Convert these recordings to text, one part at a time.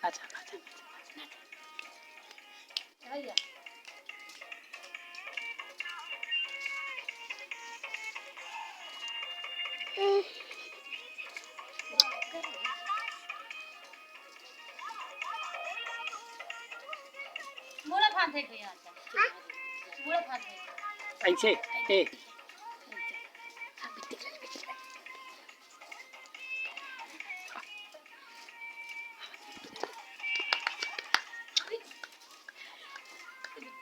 अच्छा अच्छा मुळे फान થઈ ગઈ आता मुळे फान થઈ ગઈ ऐसे ए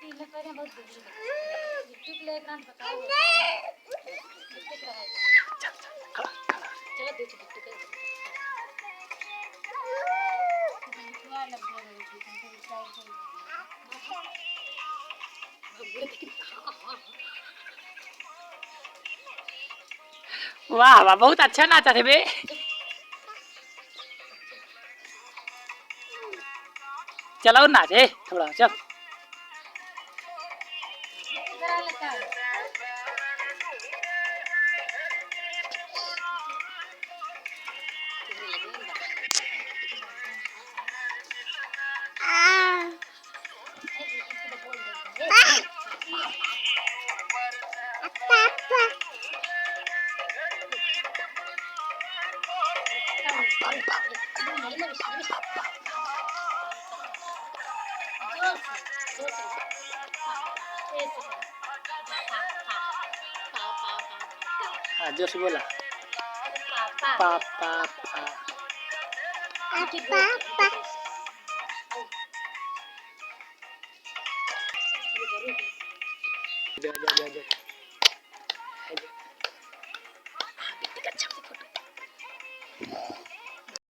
तीन पर बहुत दूर यूट्यूब ले एकरान बताओ चलो देख बिट्टू कर लग वाह वाह बहुत अच्छा नाचा थे बे चलो और नाचे थोड़ा चल हाँ जोश बोला पा पा पा जा जा जा